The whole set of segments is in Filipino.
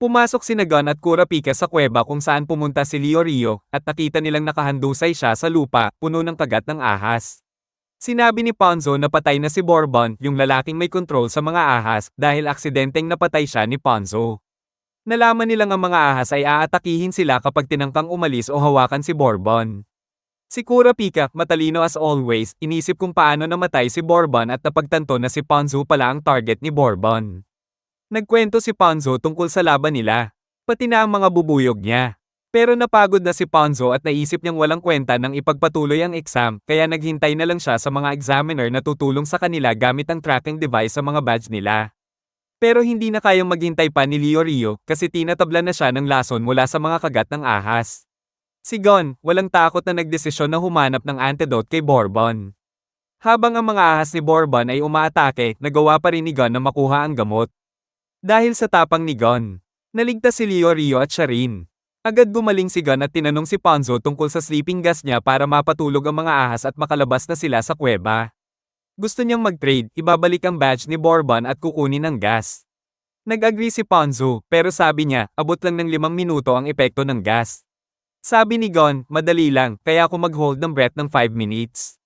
Pumasok sina Gon at Kurapika sa kuweba kung saan pumunta si Leorio, at nakita nilang nakahandusay siya sa lupa, puno ng kagat ng ahas. Sinabi ni Ponzo na patay na si Bourbon, yung lalaking may kontrol sa mga ahas, dahil aksidenteng napatay siya ni Ponzo. Nalaman nilang ang mga ahas ay aatakihin sila kapag tinangkang umalis o hawakan si Bourbon. Si Kurapika, matalino as always, inisip kung paano namatay si Bourbon at napagtanto na si Ponzo pala ang target ni Bourbon. Nagkwento si Ponzo tungkol sa laban nila, pati na ang mga bubuyog niya. Pero napagod na si Ponzo at naisip niyang walang kwenta nang ipagpatuloy ang exam, kaya naghintay na lang siya sa mga examiner na tutulong sa kanila gamit ang tracking device sa mga badge nila. Pero hindi na kayang maghintay pa ni Leorio kasi tinatablan na siya ng lason mula sa mga kagat ng ahas. Si Gon, walang takot na nagdesisyon na humanap ng antidote kay Bourbon. Habang ang mga ahas ni Bourbon ay umaatake, nagawa pa rin ni Gon na makuha ang gamot. Dahil sa tapang ni Gon, naligtas si Leorio at siya rin. Agad gumaling si Gon at tinanong si Ponzo tungkol sa sleeping gas niya para mapatulog ang mga ahas at makalabas na sila sa kuweba. Gusto niyang mag-trade, ibabalik ang badge ni Bourbon at kukunin ang gas. Nag-agree si Ponzo, pero sabi niya, abot lang ng 5 minuto ang epekto ng gas. Sabi ni Gon, madali lang, kaya ako mag-hold ng breath ng 5 minutes.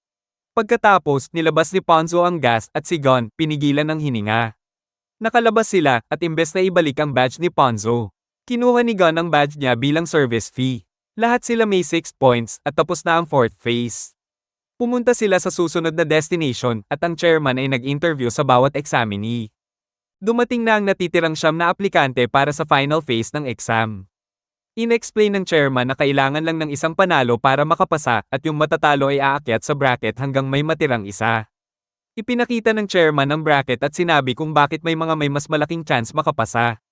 Pagkatapos, nilabas ni Ponzo ang gas at si Gon, pinigilan ng hininga. Nakalabas sila, at imbes na ibalik ang badge ni Ponzo, kinuha ni Gon ang badge niya bilang service fee. Lahat sila may 6 points, at tapos na ang 4th phase. Pumunta sila sa susunod na destination, at ang chairman ay nag-interview sa bawat examinee. Dumating na ang natitirang 9 na aplikante para sa final phase ng exam. In-explain ng chairman na kailangan lang ng isang panalo para makapasa, at yung matatalo ay aakyat sa bracket hanggang may matirang isa. Ipinakita ng chairman ang bracket at sinabi kung bakit may mas malaking chance makapasa.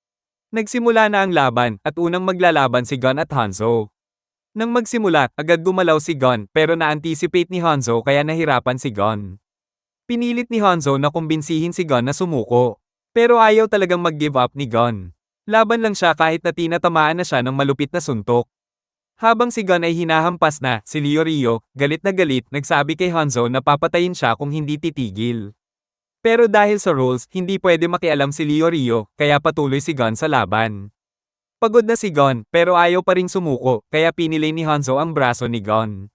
Nagsimula na ang laban, at unang maglalaban si Gon at Hanzo. Nang magsimula, agad gumalaw si Gon, pero na-anticipate ni Hanzo kaya nahirapan si Gon. Pinilit ni Hanzo na kumbinsihin si Gon na sumuko. Pero ayaw talagang mag-give up ni Gon. Laban lang siya kahit na tinatamaan na siya ng malupit na suntok. Habang si Gon ay hinahampas na, si Leorio, galit na galit, nagsabi kay Hanzo na papatayin siya kung hindi titigil. Pero dahil sa rules, hindi pwede makialam si Leorio, kaya patuloy si Gon sa laban. Pagod na si Gon, pero ayaw pa ring sumuko, kaya pinili ni Hanzo ang braso ni Gon.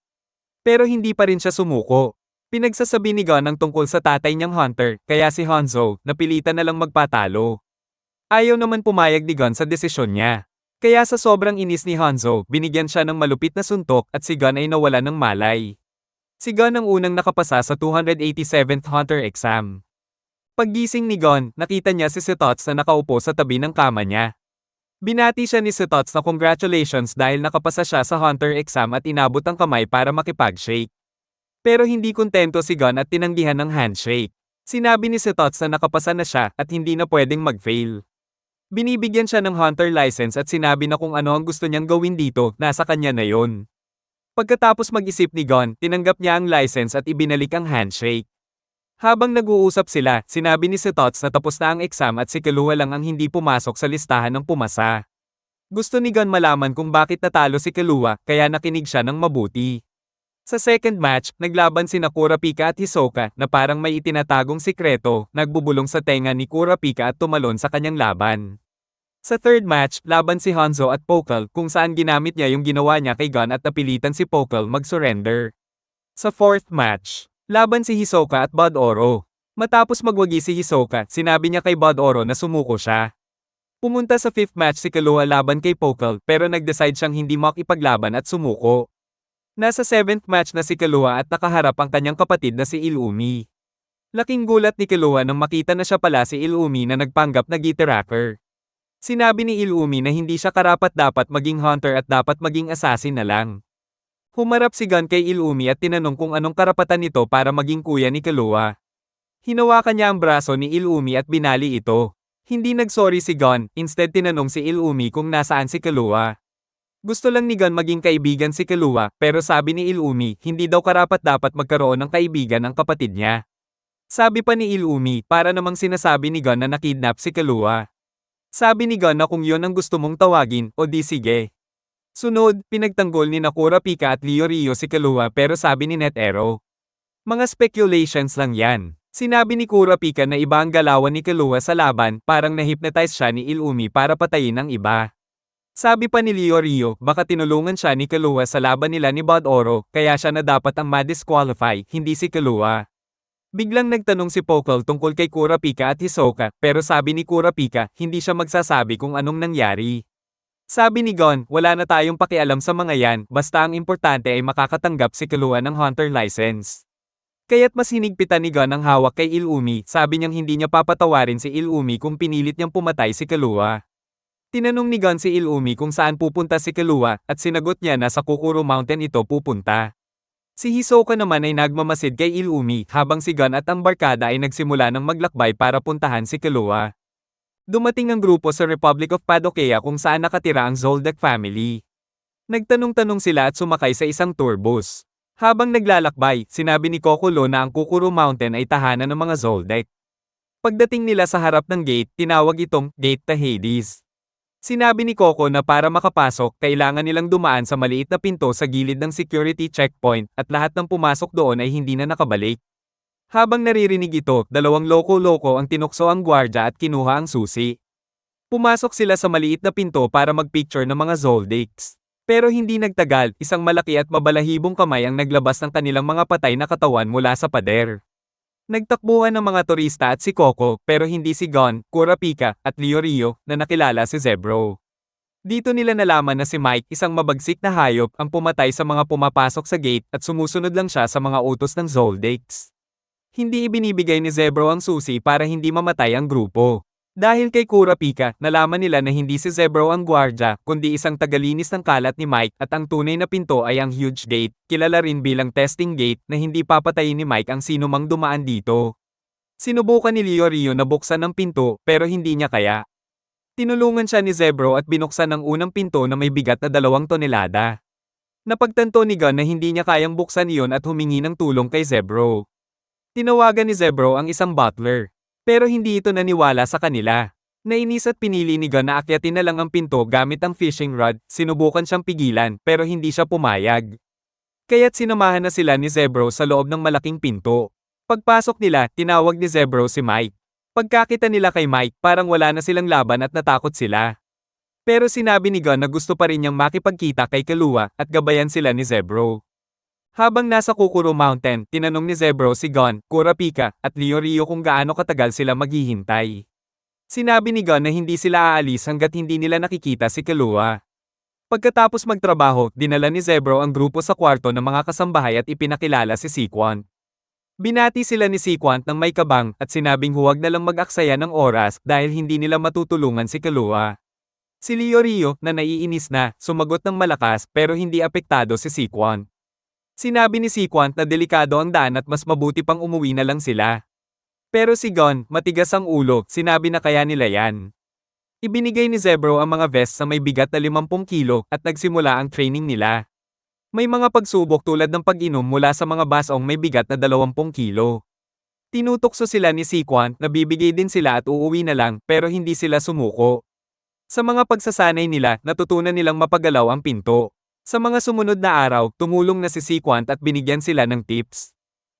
Pero hindi pa rin siya sumuko. Pinagsasabi ni Gon ang tungkol sa tatay niyang Hunter, kaya si Hanzo, napilitan na lang magpatalo. Ayaw naman pumayag ni Gon sa desisyon niya. Kaya sa sobrang inis ni Hanzo, binigyan siya ng malupit na suntok at si Gon ay nawala ng malay. Si Gon ang unang nakapasa sa 287th Hunter exam. Paggising ni Gon, nakita niya si Setots na nakaupo sa tabi ng kama niya. Binati siya ni Setots na congratulations dahil nakapasa siya sa Hunter exam at inabot ang kamay para makipag-shake. Pero hindi kontento si Gon at tinanggihan ng handshake. Sinabi ni Setots na nakapasa na siya at hindi na pwedeng mag-fail. Binibigyan siya ng Hunter license at sinabi na kung ano ang gusto niyang gawin dito, nasa kanya na yon. Pagkatapos mag-isip ni Gon, tinanggap niya ang license at ibinalik ang handshake. Habang nag-uusap sila, sinabi ni Setots na tapos na ang exam at si Killua lang ang hindi pumasok sa listahan ng pumasa. Gusto ni Gon malaman kung bakit natalo si Killua, kaya nakinig siya ng mabuti. Sa second match, naglaban sina Kurapika at Hisoka na parang may itinatagong sikreto, nagbubulong sa tenga ni Kurapika at tumalon sa kanyang laban. Sa third match, laban si Hanzo at Pokal kung saan ginamit niya yung ginawa niya kay Gon at napilitan si Pokal mag-surrender. Sa fourth match, laban si Hisoka at Bud Oro. Matapos magwagi si Hisoka, sinabi niya kay Bud Oro na sumuko siya. Pumunta sa fifth match si Killua laban kay Pokal pero nag-decide siyang hindi makipaglaban at sumuko. Nasa 7th match na si Killua at nakaharap ang kanyang kapatid na si Illumi. Laking gulat ni Killua nang makita na siya pala si Illumi na nagpanggap na Gitaraker. Sinabi ni Illumi na hindi siya karapat-dapat maging hunter at dapat maging assassin na lang. Humarap si Gon kay Illumi at tinanong kung anong karapatan nito para maging kuya ni Killua. Hinawakan niya ang braso ni Illumi at binali ito. Hindi nagsorry si Gon, instead tinanong si Illumi kung nasaan si Killua. Gusto lang ni Gon maging kaibigan si Killua, pero sabi ni Illumi, hindi daw karapat-dapat magkaroon ng kaibigan ang kapatid niya. Sabi pa ni Illumi, para namang sinasabi ni Gon na nakidnap si Killua. Sabi ni Gon na kung yon ang gusto mong tawagin, o di sige. Sunod, pinagtanggol ni Kurapika at Leorio si Killua pero sabi ni NetEro. Mga speculations lang yan. Sinabi ni Kurapika na iba ang galawan ni Killua sa laban, parang na-hypnotize siya ni Illumi para patayin ang iba. Sabi pa ni Leorio, baka tinulungan siya ni Killua sa laban nila ni Bod Oro, kaya siya na dapat ang ma-disqualify, hindi si Killua. Biglang nagtanong si Pokel tungkol kay Kurapika at Hisoka, pero sabi ni Kurapika, hindi siya magsasabi kung anong nangyari. Sabi ni Gon, wala na tayong pakialam sa mga yan, basta ang importante ay makakatanggap si Killua ng Hunter license. Kaya't mas hinigpitan ni Gon ang hawak kay Illumi, sabi niyang hindi niya papatawarin si Illumi kung pinilit niyang pumatay si Killua. Tinanong ni Gon si Illumi kung saan pupunta si Killua, at sinagot niya na sa Kukuro Mountain ito pupunta. Si Hisoka naman ay nagmamasid kay Illumi, habang si Gon at ang barkada ay nagsimula ng maglakbay para puntahan si Killua. Dumating ang grupo sa Republic of Padokea kung saan nakatira ang Zoldyck family. Nagtanong-tanong sila at sumakay sa isang tour bus. Habang naglalakbay, sinabi ni Kokulo na ang Kukuro Mountain ay tahanan ng mga Zoldyck. Pagdating nila sa harap ng gate, tinawag itong Gate to Hades. Sinabi ni Coco na para makapasok, kailangan nilang dumaan sa maliit na pinto sa gilid ng security checkpoint at lahat ng pumasok doon ay hindi na nakabalik. Habang naririnig ito, dalawang loko-loko ang tinukso ang gwardya at kinuha ang susi. Pumasok sila sa maliit na pinto para magpicture ng mga Zoldicks. Pero hindi nagtagal, isang malaki at mabalahibong kamay ang naglabas ng kanilang mga patay na katawan mula sa pader. Nagtakbuhan ng mga turista at si Coco, pero hindi si Gon, Kurapika, at Leorio, na nakilala si Zebro. Dito nila nalaman na si Mike, isang mabagsik na hayop, ang pumatay sa mga pumapasok sa gate at sumusunod lang siya sa mga utos ng Zoldicks. Hindi ibinibigay ni Zebro ang susi para hindi mamatay ang grupo. Dahil kay Kurapika, nalaman nila na hindi si Zebro ang gwardya, kundi isang tagalinis ng kalat ni Mike at ang tunay na pinto ay ang huge gate, kilala rin bilang testing gate na hindi papatayin ni Mike ang sino mang dumaan dito. Sinubukan ni Leorio na buksan ang pinto, pero hindi niya kaya. Tinulungan siya ni Zebro at binuksan ang unang pinto na may bigat na 2 tonelada. Napagtanto ni Gon na hindi niya kayang buksan iyon at humingi ng tulong kay Zebro. Tinawagan ni Zebro ang isang butler. Pero hindi ito naniwala sa kanila. Nainis at pinili ni Gon na akyatin na lang ang pinto gamit ang fishing rod, sinubukan siyang pigilan pero hindi siya pumayag. Kaya't sinamahan na sila ni Zebro sa loob ng malaking pinto. Pagpasok nila, tinawag ni Zebro si Mike. Pagkakita nila kay Mike, parang wala na silang laban at natakot sila. Pero sinabi ni Gon na gusto pa rin niyang makipagkita kay Killua at gabayan sila ni Zebro. Habang nasa Kukuro Mountain, tinanong ni Zebro si Gon, Kurapika, at Leorio kung gaano katagal sila maghihintay. Sinabi ni Gon na hindi sila aalis hanggat hindi nila nakikita si Killua. Pagkatapos magtrabaho, dinala ni Zebro ang grupo sa kwarto ng mga kasambahay at ipinakilala si Sequant. Binati sila ni Sequant ng may kabang at sinabing huwag na lang mag-aksaya ng oras dahil hindi nila matutulungan si Killua. Si Leorio, na naiinis na, sumagot ng malakas pero hindi apektado si Sequant. Sinabi ni Sequant na delikado ang daan at mas mabuti pang umuwi na lang sila. Pero si Gon, matigas ang ulo, sinabi na kaya nila yan. Ibinigay ni Zebro ang mga vest sa may bigat na 50 kilo at nagsimula ang training nila. May mga pagsubok tulad ng pag-inom mula sa mga basong may bigat na 20 kilo. Tinutokso sila ni Sequant na bibigay din sila at uuwi na lang pero hindi sila sumuko. Sa mga pagsasanay nila, natutunan nilang mapagalaw ang pinto. Sa mga sumunod na araw, tumulong na si Sequant at binigyan sila ng tips.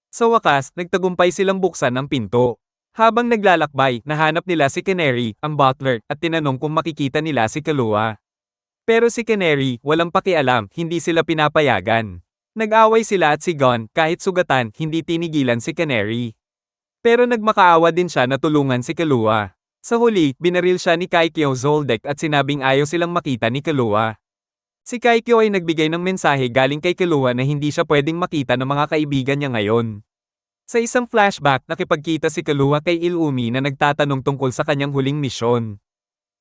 Sa wakas, nagtagumpay silang buksan ang pinto. Habang naglalakbay, nahanap nila si Canary, ang butler, at tinanong kung makikita nila si Killua. Pero si Canary, walang pakialam, hindi sila pinapayagan. Nag-away sila at si Gon, kahit sugatan, hindi tinigilan si Canary. Pero nagmakaawa din siya na tulungan si Killua. Sa huli, binaril siya ni Kaikyo Zoldyck at sinabing ayaw silang makita ni Killua. Si Kaikyo ay nagbigay ng mensahe galing kay Killua na hindi siya pwedeng makita ng mga kaibigan niya ngayon. Sa isang flashback, nakipagkita si Killua kay Illumi na nagtatanong tungkol sa kanyang huling misyon.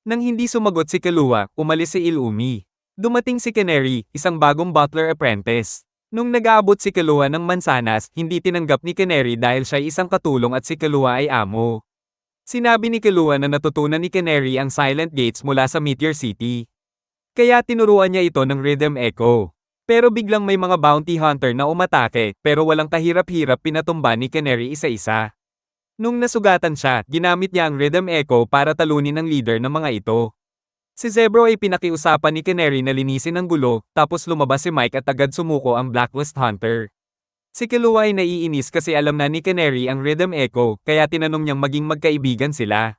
Nang hindi sumagot si Killua, umalis si Illumi. Dumating si Canary, isang bagong butler apprentice. Nung nag-aabot si Killua ng mansanas, hindi tinanggap ni Canary dahil siya ay isang katulong at si Killua ay amo. Sinabi ni Killua na natutunan ni Canary ang silent gates mula sa Meteor City. Kaya tinuruan niya ito ng rhythm echo. Pero biglang may mga bounty hunter na umatake, pero walang kahirap-hirap pinatumba ni Canary isa-isa. Nung nasugatan siya, ginamit niya ang rhythm echo para talunin ang leader ng mga ito. Si Zebro ay pinakiusapan ni Canary na linisin ang gulo, tapos lumabas si Mike at agad sumuko ang Blacklist Hunter. Si Killua ay naiinis kasi alam na ni Canary ang Rhythm Echo, kaya tinanong niyang maging magkaibigan sila.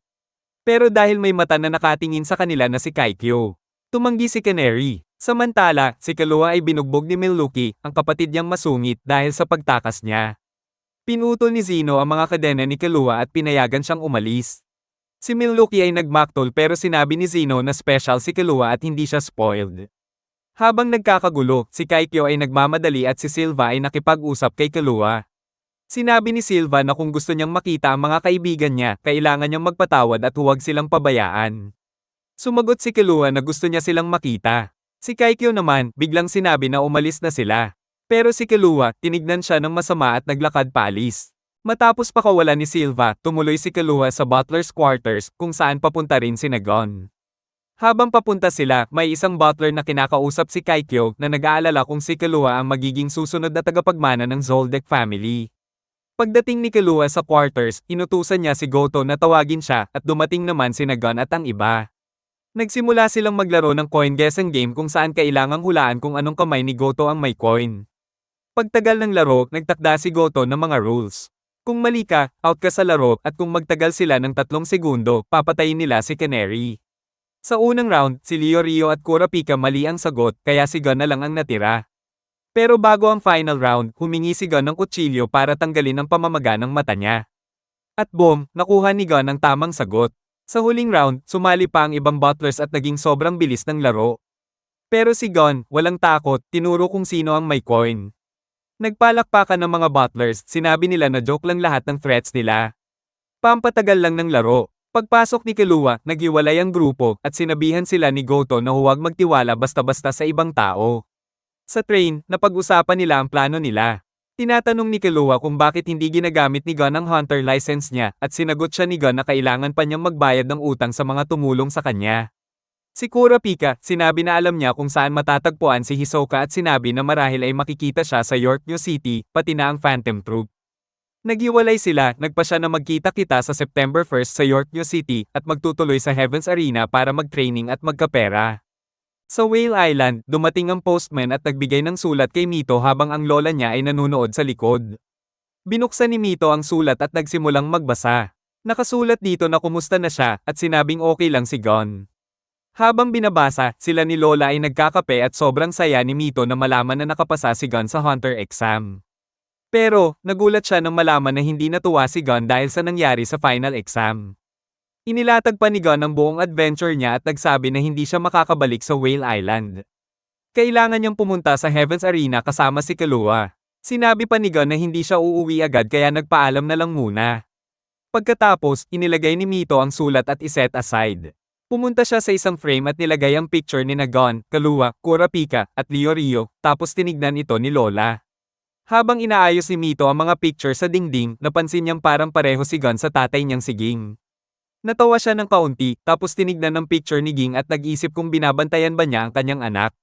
Pero dahil may mata na nakatingin sa kanila na si Kaikyo, tumanggi si Canary. Samantala, si Killua ay binugbog ni Milluki, ang kapatid niyang masungit dahil sa pagtakas niya. Pinutol ni Zeno ang mga kadena ni Killua at pinayagan siyang umalis. Si Milluki ay nagmaktol pero sinabi ni Zeno na special si Killua at hindi siya spoiled. Habang nagkakagulo, si Kaikyo ay nagmamadali at si Silva ay nakipag-usap kay Killua. Sinabi ni Silva na kung gusto niyang makita ang mga kaibigan niya, kailangan niyang magpatawad at huwag silang pabayaan. Sumagot si Killua na gusto niya silang makita. Si Kaikyo naman, biglang sinabi na umalis na sila. Pero si Killua, tinignan siya ng masama at naglakad paalis. Matapos pakawalan ni Silva, tumuloy si Killua sa butler's quarters, kung saan papunta rin si Gon. Habang papunta sila, may isang butler na kinakausap si Kaikyo na nag-aalala kung si Killua ang magiging susunod na tagapagmana ng Zoldyck family. Pagdating ni Killua sa quarters, inutusan niya si Goto na tawagin siya at dumating naman si Gon at ang iba. Nagsimula silang maglaro ng coin guessing game kung saan kailangang hulaan kung anong kamay ni Goto ang may coin. Pagtagal ng laro, nagtakda si Goto ng mga rules. Kung mali ka, out ka sa laro at kung magtagal sila ng 3 segundo, papatayin nila si Canary. Sa unang round, si Leorio at Kurapika mali ang sagot, kaya si Gon na lang ang natira. Pero bago ang final round, humingi si Gon ng kutsilyo para tanggalin ang pamamaga ng mata niya. At boom, nakuha ni Gon ang tamang sagot. Sa huling round, sumali pa ang ibang butlers at naging sobrang bilis ng laro. Pero si Gon, walang takot, tinuro kung sino ang may coin. Nagpalakpakan ng mga butlers, sinabi nila na joke lang lahat ng threats nila. Pampatagal lang ng laro. Pagpasok ni Killua, naghiwalay ang grupo at sinabihan sila ni Goto na huwag magtiwala basta-basta sa ibang tao. Sa train, napag-usapan nila ang plano nila. Tinatanong ni Killua kung bakit hindi ginagamit ni Gon ang hunter license niya at sinagot siya ni Gon na kailangan pa niyang magbayad ng utang sa mga tumulong sa kanya. Si Kurapika, sinabi na alam niya kung saan matatagpuan si Hisoka at sinabi na marahil ay makikita siya sa York New City, pati na ang Phantom Troop. Naghiwalay sila, nagpa siya na magkita-kita sa September 1 sa York New City at magtutuloy sa Heaven's Arena para mag-training at magkapera. Sa Whale Island, dumating ang postman at nagbigay ng sulat kay Mito habang ang lola niya ay nanunood sa likod. Binuksan ni Mito ang sulat at nagsimulang magbasa. Nakasulat dito na kumusta na siya at sinabing okay lang si Gon. Habang binabasa, sila ni Lola ay nagkakape at sobrang saya ni Mito na malaman na nakapasa si Gon sa Hunter exam. Pero, nagulat siya nang malaman na hindi natuwa si Gon dahil sa nangyari sa final exam. Inilatag pa ni Gon ang buong adventure niya at nagsabi na hindi siya makakabalik sa Whale Island. Kailangan niyang pumunta sa Heaven's Arena kasama si Killua. Sinabi pa ni Gon na hindi siya uuwi agad kaya nagpaalam na lang muna. Pagkatapos, inilagay ni Mito ang sulat at iset aside. Pumunta siya sa isang frame at nilagay ang picture ni Gon, Killua, Kurapika, at Leorio, tapos tinignan ito ni Lola. Habang inaayos ni Mito ang mga picture sa dingding, napansin niyang parang pareho si Gon sa tatay niyang si Ging. Natawa siya ng kaunti, tapos tinignan ng picture ni Ging at nag-isip kung binabantayan ba niya ang kanyang anak.